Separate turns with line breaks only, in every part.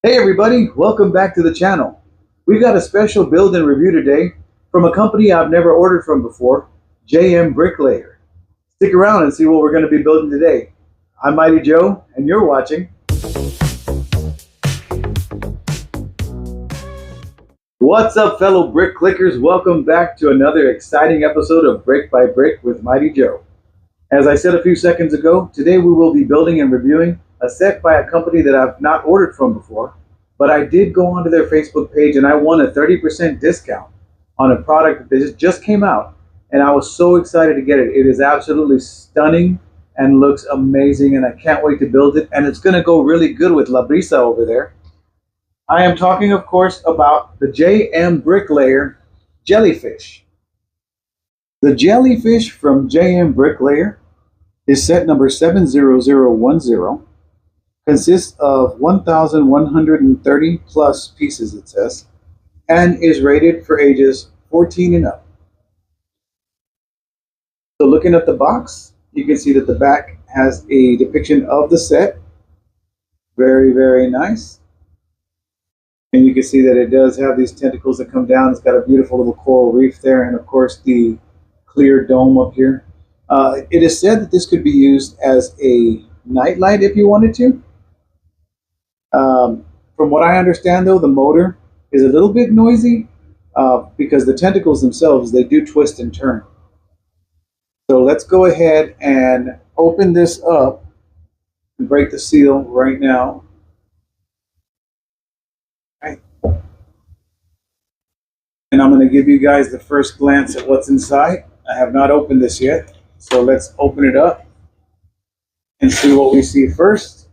Hey everybody, welcome back to the channel. We've got a special build and review today from a company I've never ordered from before, JMBricklayer. Stick around and see what we're going to be building today. I'm Mighty Joe, and you're watching. What's up, fellow brick clickers? Welcome back to another exciting episode of Brick by Brick with Mighty Joe. As I said a few seconds ago, today we will be building and reviewing a set by a company that I've not ordered from before, but I did go onto their Facebook page and I won a 30% discount on a product that just came out, and I was so excited to get it. It is absolutely stunning and looks amazing, and I can't wait to build it, and it's going to go really good with La Brisa over there. I am talking, of course, about the JMBricklayer Jellyfish. The Jellyfish from JMBricklayer is set number 70010, consists of 1,130 plus pieces, it says, and is rated for ages 14 and up. So looking at the box, you can see that the back has a depiction of the set. Very, very nice. And you can see that it does have these tentacles that come down. It's got a beautiful little coral reef there, and of course the clear dome up here. It is said that this could be used as a nightlight if you wanted to. From what I understand, though, the motor is a little bit noisy because the tentacles themselves, they do twist and turn. So let's go ahead and open this up and break the seal right now. Right. And I'm going to give you guys the first glance at what's inside. I have not opened this yet, so let's open it up and see what we see first.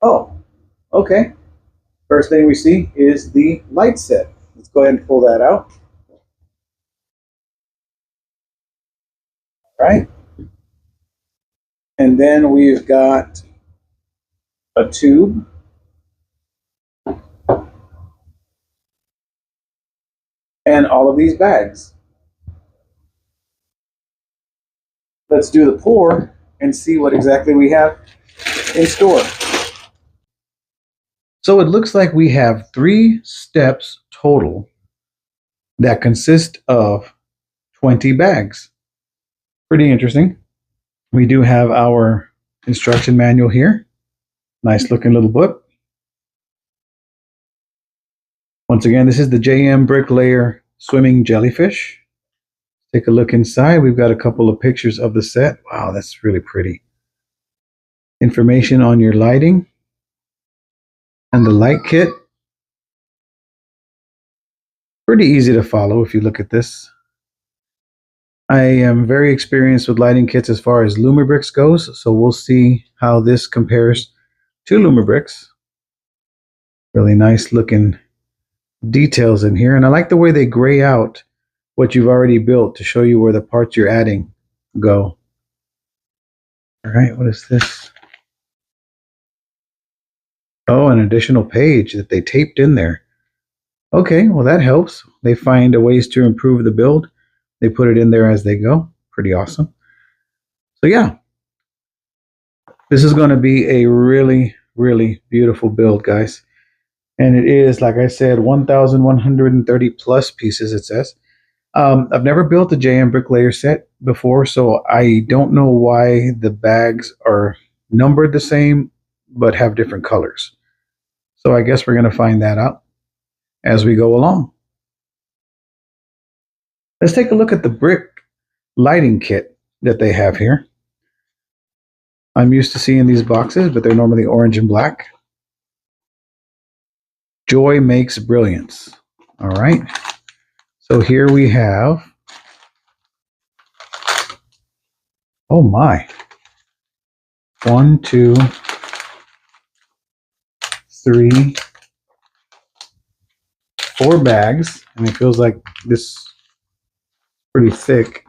Oh, okay. First thing we see is the light set. Let's go ahead and pull that out. All right. And then we've got a tube. And all of these bags. Let's do the pour and see what exactly we have in store. So it looks like we have 3 steps total that consist of 20 bags. Pretty interesting. We do have our instruction manual here. Nice looking little book. Once again, this is the JMBricklayer Swimming Jellyfish. Take a look inside. We've got a couple of pictures of the set. Wow, that's really pretty. Information on your lighting and the light kit. Pretty easy to follow if you look at this. I am very experienced with lighting kits as far as Lumibricks goes, so we'll see how this compares to Lumibricks. Really nice looking details in here, and I like the way they gray out what you've already built to show you where the parts you're adding go. All right, what is this? Oh, an additional page that they taped in there. Okay, well that helps. They find ways to improve the build. They put it in there as they go. Pretty awesome. So yeah, this is going to be a really, really beautiful build, guys. And it is, like I said, 1,130 plus pieces, it says. I've never built a JMBricklayer set before, so I don't know why the bags are numbered the same but have different colors. So I guess we're going to find that out as we go along. Let's take a look at the brick lighting kit that they have here. I'm used to seeing these boxes, but they're normally orange and black. Joy makes brilliance. All right. So here we have, oh my, 1, 2, 3, 4 bags, and it feels like this is pretty thick.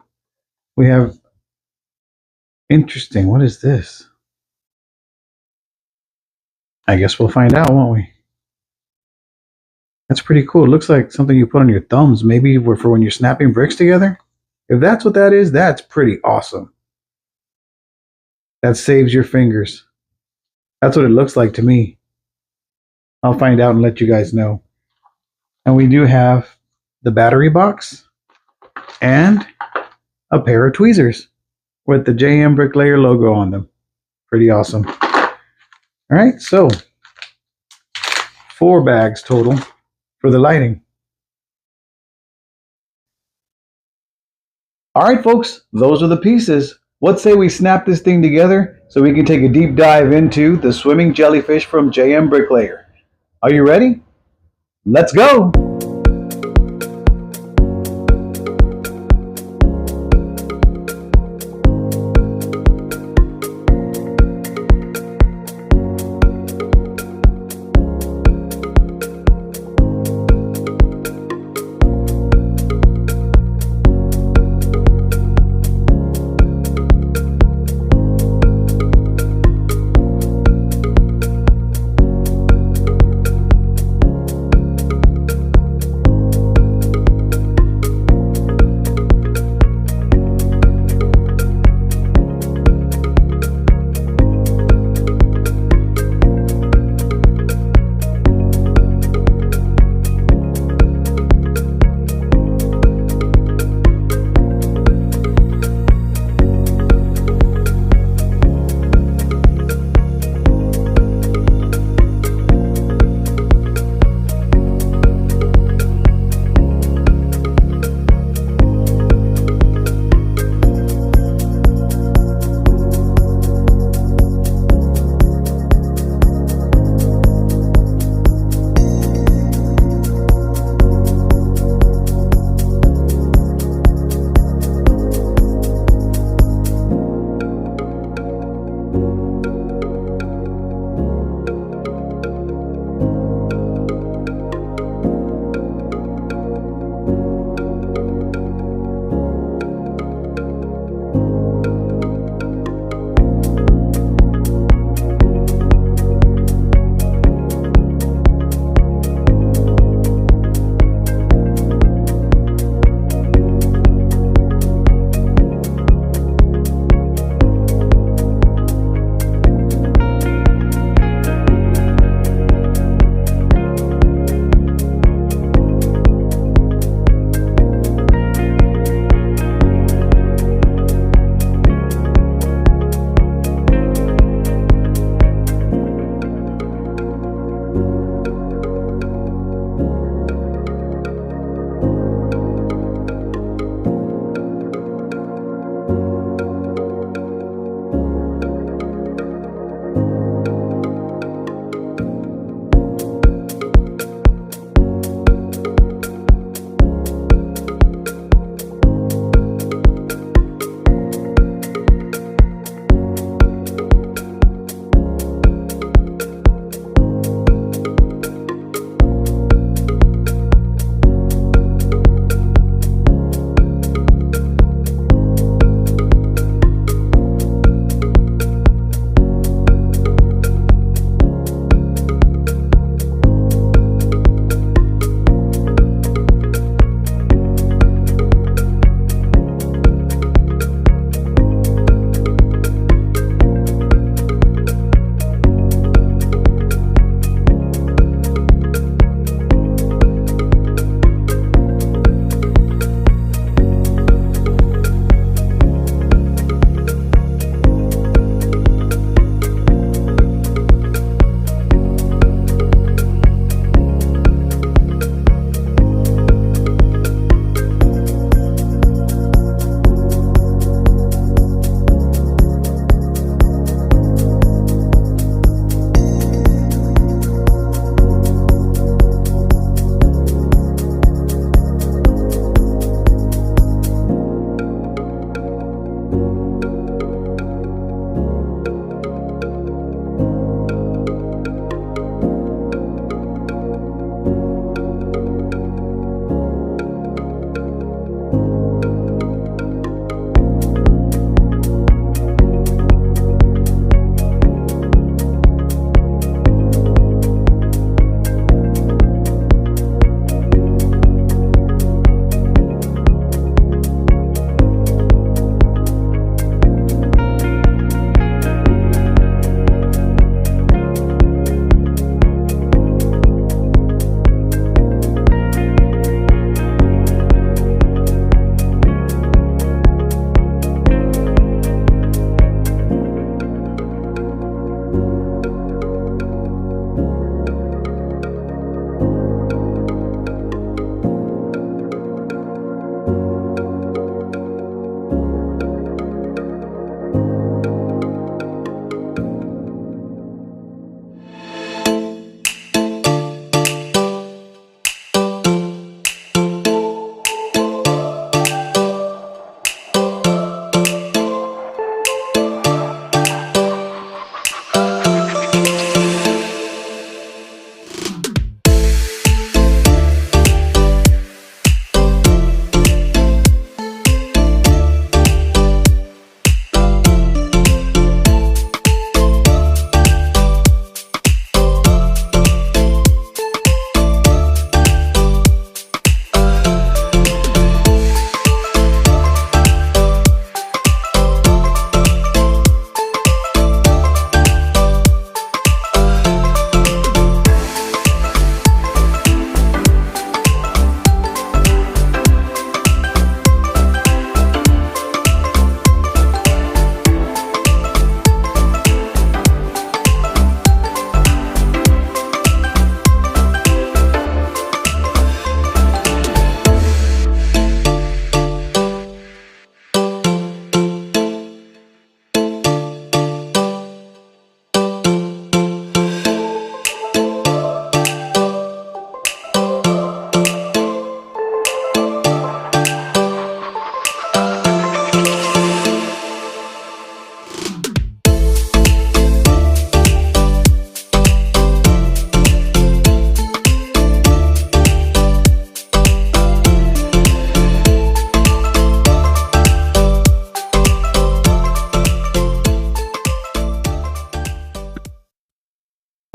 We have, interesting, what is this? I guess we'll find out, won't we? That's pretty cool. It looks like something you put on your thumbs, maybe for when you're snapping bricks together. If that's what that is, that's pretty awesome. That saves your fingers. That's what it looks like to me. I'll find out and let you guys know. And we do have the battery box and a pair of tweezers with the JMBricklayer logo on them. Pretty awesome. All right, so 4 bags total for the lighting. All right, folks, those are the pieces. What say we snap this thing together so we can take a deep dive into the swimming jellyfish from JMBricklayer. Are you ready? Let's go!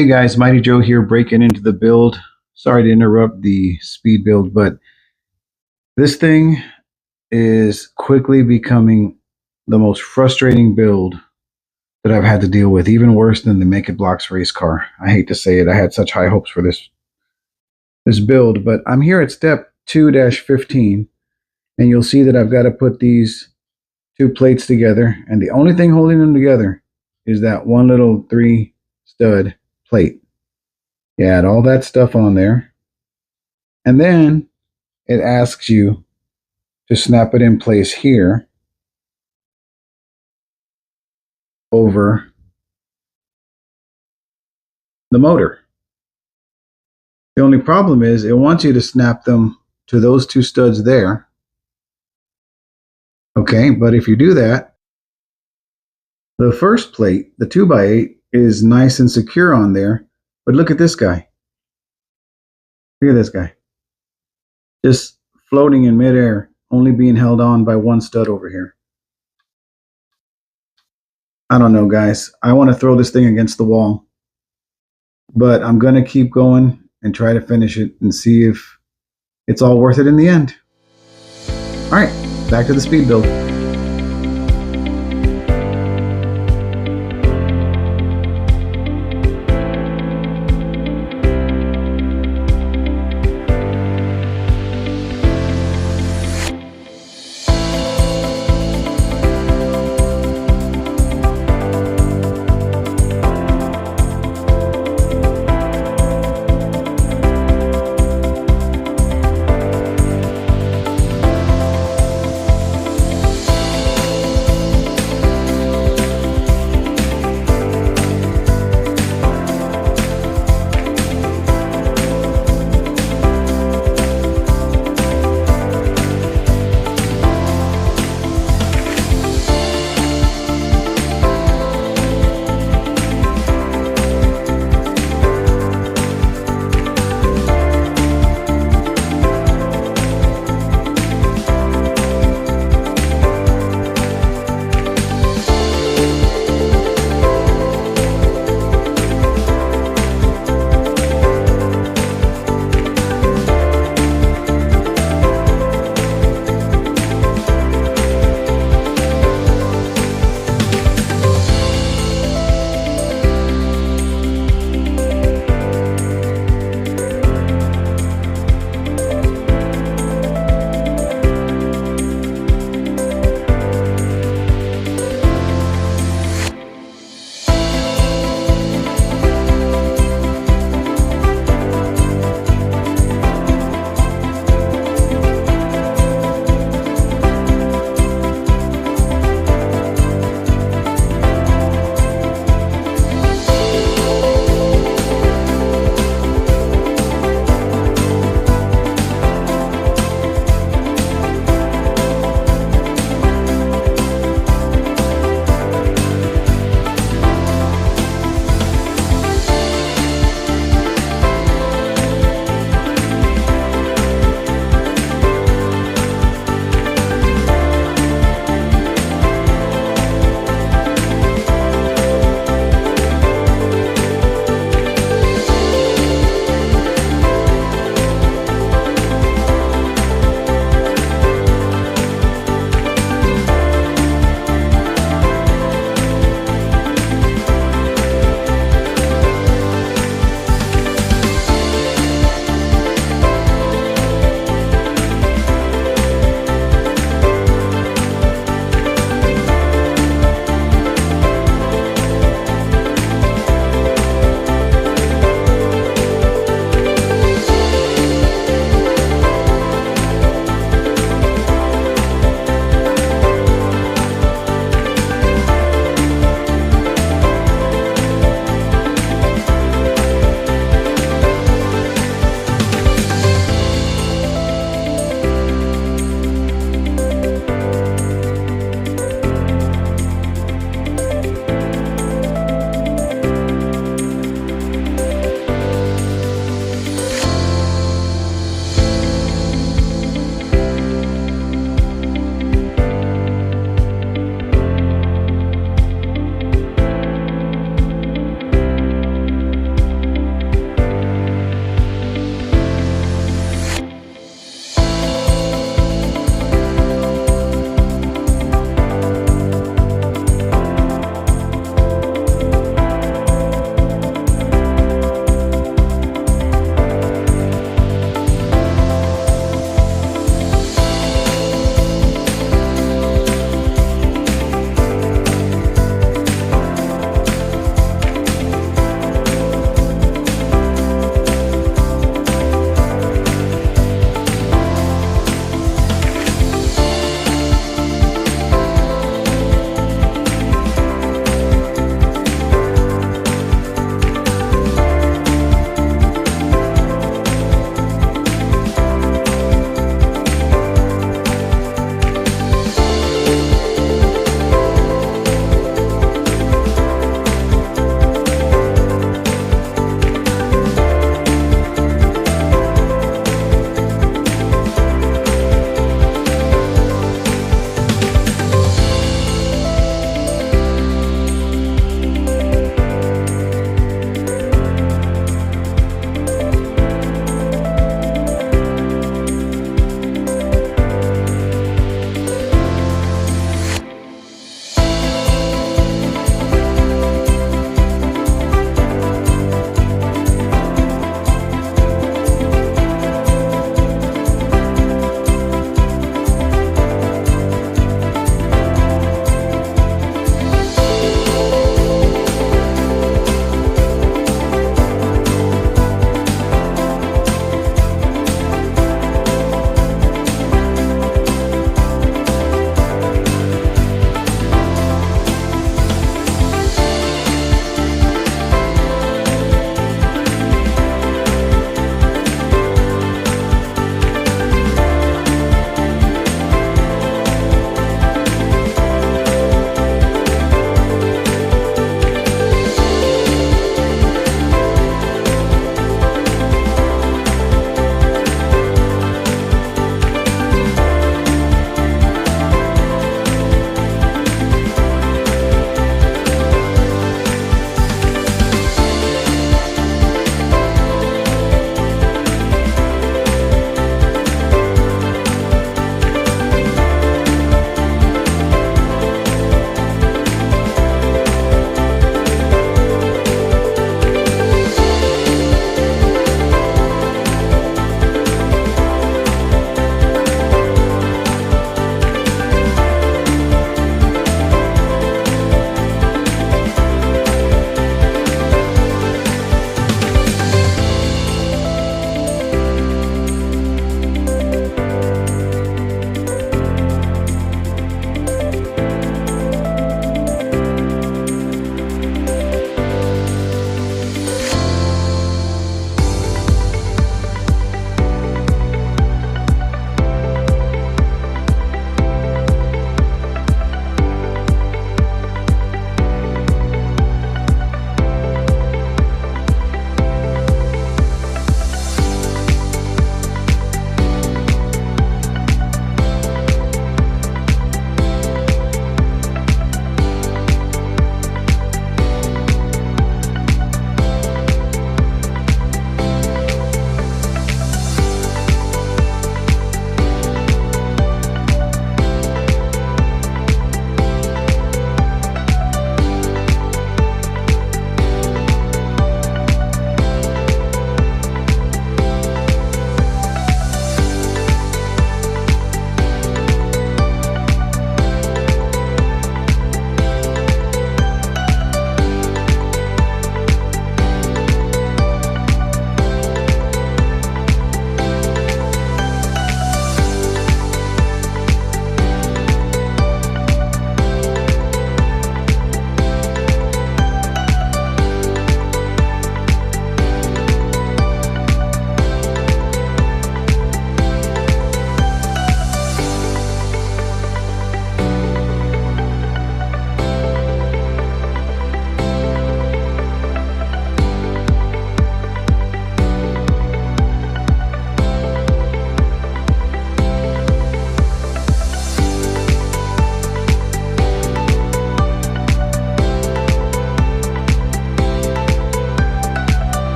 Hey guys, Mighty Joe here, breaking into the build. Sorry to interrupt the speed build, but this thing is quickly becoming the most frustrating build that I've had to deal with, even worse than the Make It Blocks race car. I hate to say it, I had such high hopes for this build, but I'm here at step 2-15, and you'll see that I've got to put these two plates together, and the only thing holding them together is that one little 3-stud plate. You add all that stuff on there, and then it asks you to snap it in place here over the motor. The only problem is it wants you to snap them to those two studs there. Okay, but if you do that, the first plate, the 2x8, is nice and secure on there. But look at this guy. Look at this guy. Just floating in midair, only being held on by one stud over here. I don't know, guys. I want to throw this thing against the wall. But I'm going to keep going and try to finish it and see if it's all worth it in the end. All right, back to the speed build.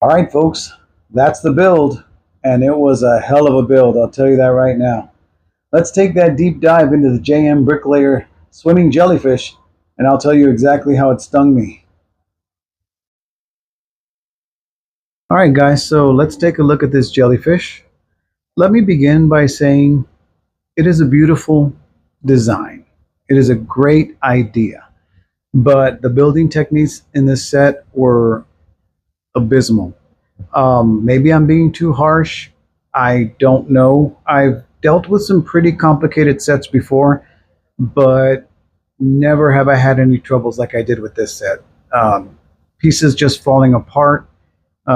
All right, folks, that's the build, and it was a hell of a build, I'll tell you that right now. Let's take that deep dive into the JMBricklayer swimming jellyfish, and I'll tell you exactly how it stung me. All right, guys, so let's take a look at this jellyfish. Let me begin by saying it is a beautiful design. It is a great idea, but the building techniques in this set were abysmal. Maybe I'm being too harsh. I don't know. I've dealt with some pretty complicated sets before, but never have I had any troubles like I did with this set. Pieces just falling apart.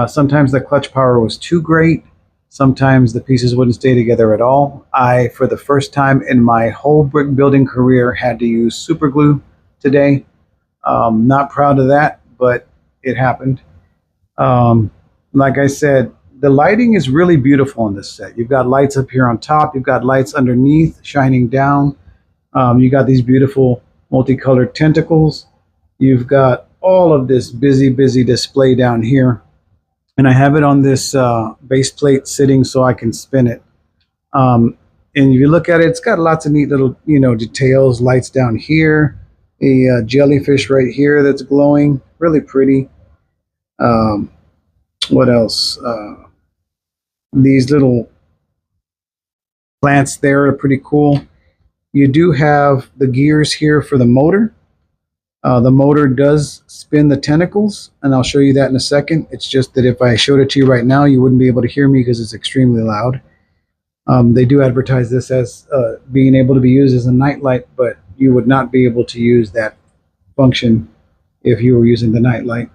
Sometimes the clutch power was too great. Sometimes the pieces wouldn't stay together at all. I, for the first time in my whole brick building career, had to use super glue today. Not proud of that, but it happened. Like I said, the lighting is really beautiful in this set. You've got lights up here on top. You've got lights underneath shining down. You got these beautiful multicolored tentacles. You've got all of this busy display down here. And I have it on this base plate sitting so I can spin it. And if you look at it, it's got lots of neat little, details. Lights down here, a jellyfish right here that's glowing, really pretty. What else? These little plants there are pretty cool. You do have the gears here for the motor. The motor does spin the tentacles, and I'll show you that in a second. It's just that if I showed it to you right now, you wouldn't be able to hear me because it's extremely loud. They do advertise this as being able to be used as a nightlight, but you would not be able to use that function if you were using the nightlight.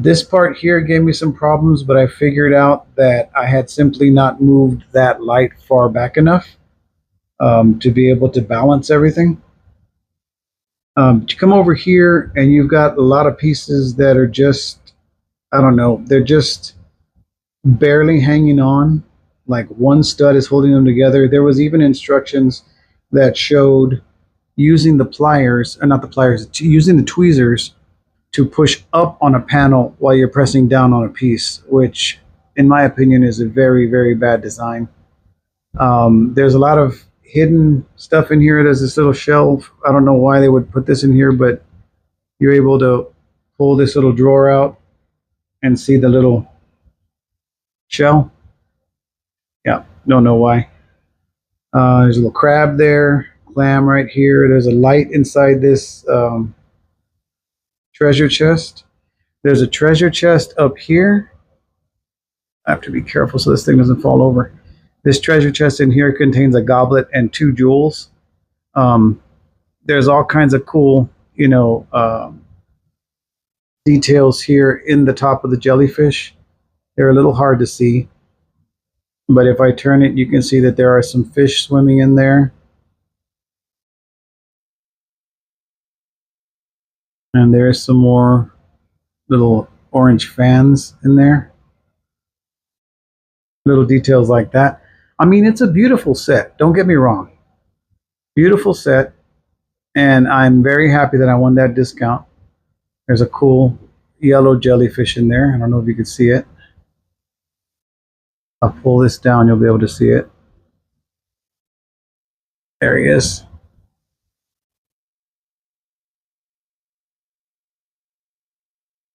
This part here gave me some problems, but I figured out that I had simply not moved that light far back enough to be able to balance everything. You come over here and you've got a lot of pieces that are just, I don't know, they're just barely hanging on. Like one stud is holding them together. There was even instructions that showed using the pliers, or not the pliers, using the tweezers to push up on a panel while you're pressing down on a piece, which in my opinion is a very bad design. There's a lot of hidden stuff in here. There's this little shelf. I don't know why they would put this in here, but you're able to pull this little drawer out and see the little shell. Yeah, don't know why. There's a little crab there, clam right here. There's a light inside this treasure chest. There's a treasure chest up here. I have to be careful so this thing doesn't fall over. This treasure chest in here contains a goblet and 2 jewels. There's all kinds of cool, details here in the top of the jellyfish. They're a little hard to see, but if I turn it, you can see that there are some fish swimming in there. And there's some more little orange fans in there. Little details like that. I mean, it's a beautiful set. Don't get me wrong. Beautiful set. And I'm very happy that I won that discount. There's a cool yellow jellyfish in there. I don't know if you can see it. I'll pull this down. You'll be able to see it. There he is.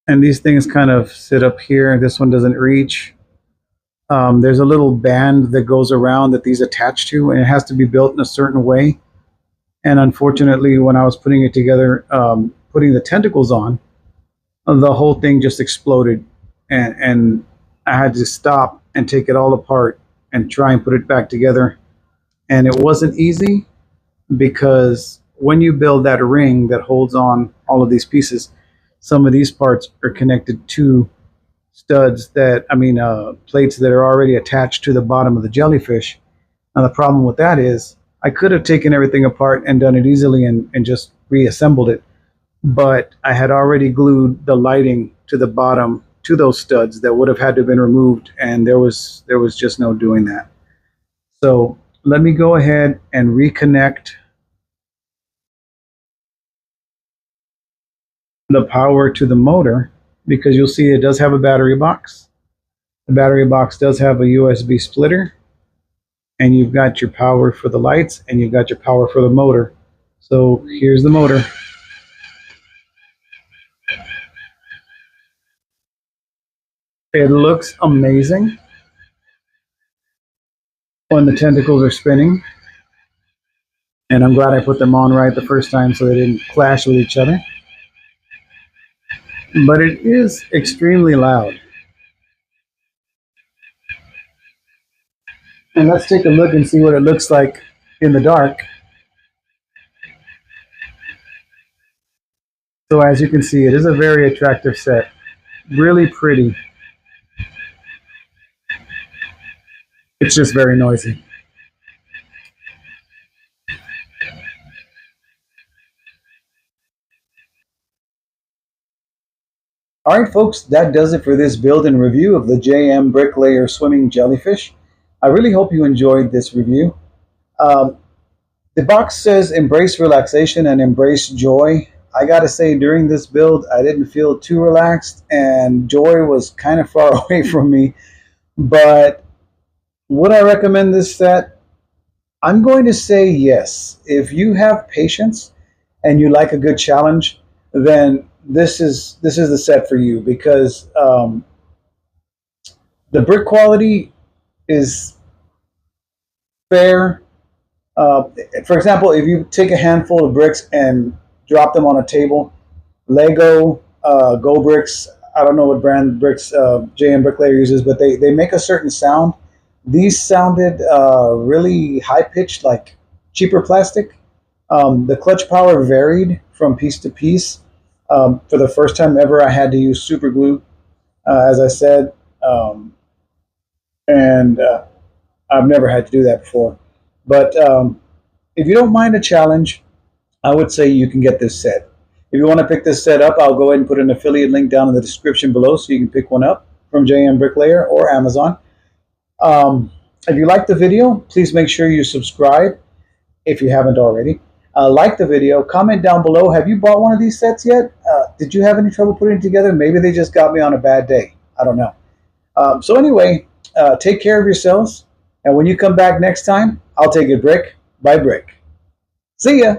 And these things kind of sit up here. This one doesn't reach. There's a little band that goes around that these attach to, and it has to be built in a certain way. And unfortunately, when I was putting it together, putting the tentacles on, the whole thing just exploded. And I had to stop and take it all apart and try and put it back together. And it wasn't easy because when you build that ring that holds on all of these pieces, some of these parts are connected to studs that, plates that are already attached to the bottom of the jellyfish. Now the problem with that is I could have taken everything apart and done it easily and just reassembled it, but I had already glued the lighting to the bottom to those studs that would have had to have been removed, and there was just no doing that. So let me go ahead and reconnect the power to the motor, because you'll see it does have a battery box. The battery box does have a USB splitter, and you've got your power for the lights, and you've got your power for the motor. So here's the motor. It looks amazing when the tentacles are spinning, and I'm glad I put them on right the first time so they didn't clash with each other. But it is extremely loud. And let's take a look and see what it looks like in the dark. So as you can see, it is a very attractive set. Really pretty. It's just very noisy. Alright folks, that does it for this build and review of the JMBricklayer Swimming Jellyfish. I really hope you enjoyed this review. The box says embrace relaxation and embrace joy. I gotta say, during this build, I didn't feel too relaxed, and joy was kind of far away from me. But would I recommend this set? I'm going to say yes. If you have patience and you like a good challenge, then this is the set for you, because the brick quality is fair. For example, if you take a handful of bricks and drop them on a table, Lego, Go Bricks, I don't know what brand bricks JMBricklayer uses, but they make a certain sound. These sounded really high-pitched, like cheaper plastic. The clutch power varied from piece to piece. For the first time ever, I had to use super glue, as I said, and I've never had to do that before. But if you don't mind a challenge, I would say you can get this set. If you want to pick this set up, I'll go ahead and put an affiliate link down in the description below so you can pick one up from JMBricklayer or Amazon. If you liked the video, please make sure you subscribe if you haven't already. Like the video, comment down below. Have you bought one of these sets yet? Did you have any trouble putting it together? Maybe they just got me on a bad day. I don't know. So anyway, take care of yourselves. And when you come back next time, I'll take it brick by brick. See ya!